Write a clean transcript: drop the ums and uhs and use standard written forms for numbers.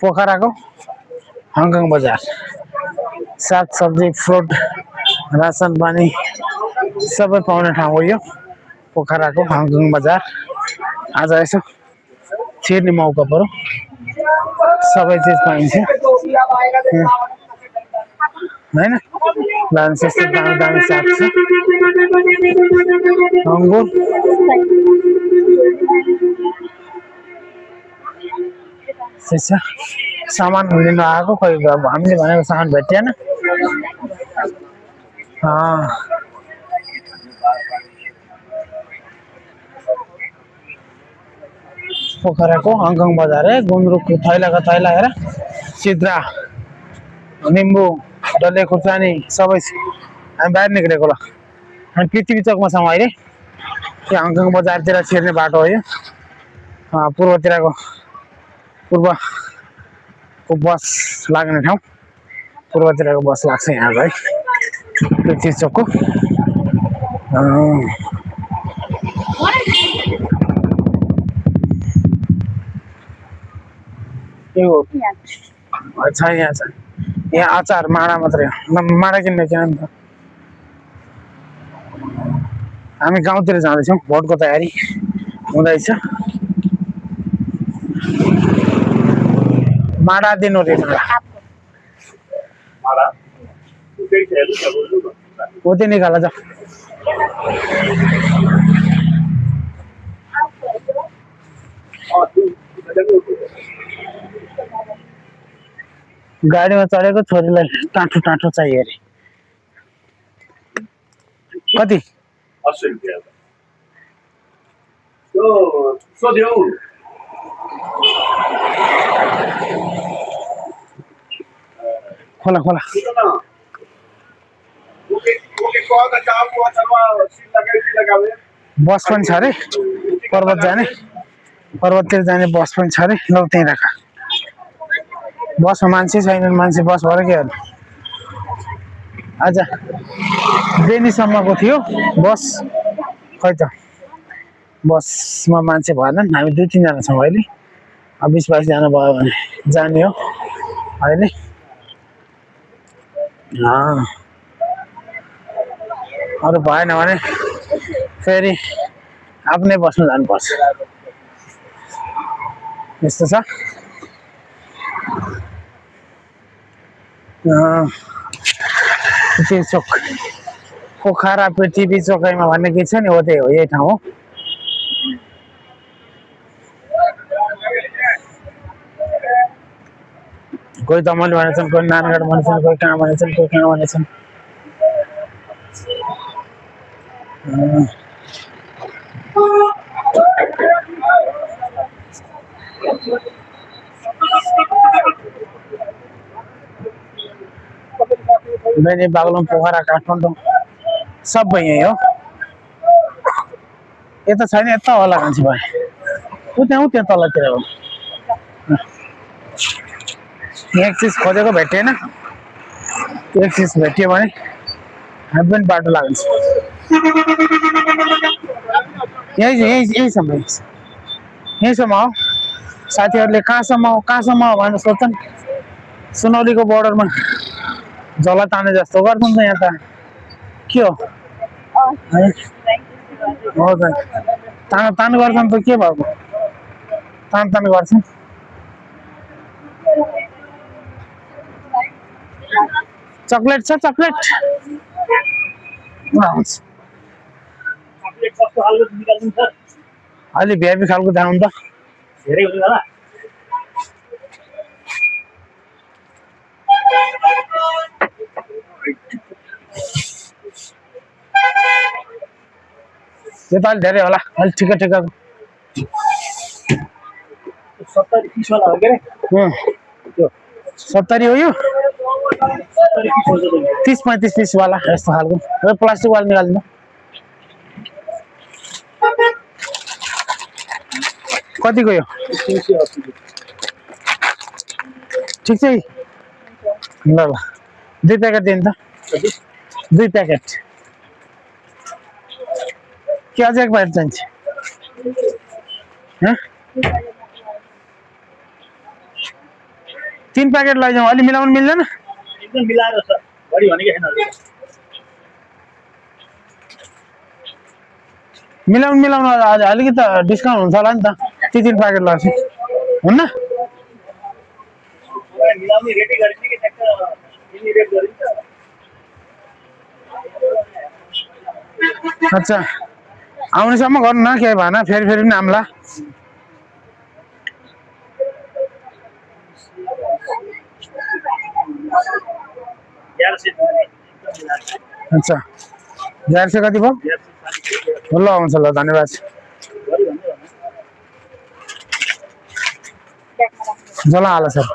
पोखराको Hong Kong बजार साग सब्जी फ्रुट रासन पानी सबै पाउने ठाउँ हो यो पोखराको हङकङ बजार। आज यसो छिर्ने मौका पर्यो, सबै चिज पाइन्छ होइन। लानुहोस् यस्तो दामी दामी साग छ, अङ्गुर सामान लिनु आएको, खोइ हामीले भनेको सामान भेटिएन। पोखराको हङकङ बजार है। गुन्द्रुकको थैलाको थैला हेर, सिद्रा निम्बु डल्ले खुर्सानी सबै हामी बाहिर निक्लेको ल। हामी पृथ्वी चोकमा छौँ अहिले। त्यो हङकङ बजारतिर छिर्ने बाटो हो यो। पूर्वतिरको पूर्वको बस लाग्ने ठाउँ, पूर्वतिरको बस लाग्छ यहाँ है पृथ्वी चोकको। अच्छा यहाँ छ, यहाँ अचार माडा मात्रै हो, माडा किन्ने किन नि त। हामी गाउँतिर जाँदैछौँ, भोटको तयारी हुँदैछ। माडा दिनु रे उतै निकाल जा। गाडीमा चढेको छोरीलाई टाँठो टाँठो चाहियो अरे। कति? 80 रुपियाँ। सोध्यो खोला खोला बस पनि छ अरे, पर्वत जाने, पर्वततिर जाने बस पनि छ अरे। ल त्यहीँ राख, बसमा मान्छे छैनन्, मान्छे बस भएर के गर्नु। आज बेनीसम्मको थियो बस, खै त बसमा मान्छे भएनन्। हामी 2-3 जना छौँ अहिले, 20-22 जना भयो भने जाने हो अहिले। अरू भएन भने फेरि आफ्नै बसमा जानुपर्छ, यस्तो छ। पृथ्वी चोक पोखरा पृथ्वी चोकैमा भन्ने के छ नि, हो त्यही हो, यही ठाउँ हो। कोही दमली भनेछन्, कोही नानगढ भनेछन्, कोही कहाँ भनेछन्, कोही कहाँ भनेछन्। बेनी बागलुङ पोखरा काठमाडौँ सबै यही हो। यता छैन, यता होला मान्छे भाइ, त्यहाँ तलतिर हो। एक चिज खोजेको भेटिएन, एक चिज भेटियो भने हामी पनि बाटो लाग्छ। यहीसम्म हो। साथीहरूले कहाँसम्म हो भनेर सोध्छन्, सुनौलीको बोर्डरमा झोला ताने जस्तो गर्छन् त। यहाँ त के हो, हो त तान गर्छन् त, के भएको तान गर्छन्। चकलेट छ, चकलेट अलि भिआइपी खालको दाम त धेरै हुन्छ होला। यो त अलिक धेरै होला, अलिक ठिक ठिकको 70-30 वाला हो के रे। 70 हो यो, 30-35 पिस वाला यस्तो खालको। प्लास्टिक वाला निकाल्नु कतिको यो? ठिक छ, ल 2 प्याकेट दिनु त, 2 प्याकेट। के अझै एक प्याकेट चाहिन्छ? 3 प्याकेट लैजाउँ, अलि मिलाउनु मिल्दैन? एकदम मिलाएर छ, बढी भनेको छैन। मिलाउनु आज अलिकति डिस्काउन्ट हुन्छ होला नि त, ती 3 प्याकेट लाग्छ हुन्न? मिलाउने रेटै गरिन्छ कि ठ्याक्क तिमी रेट गरिन्छ। अच्छा आउनेसम्म गर्नु न, केही भएन, फेरि पनि आम्ला। अच्छा 1100 कति भयो? ल हुन्छ, ल धन्यवाद। जला हाल सर।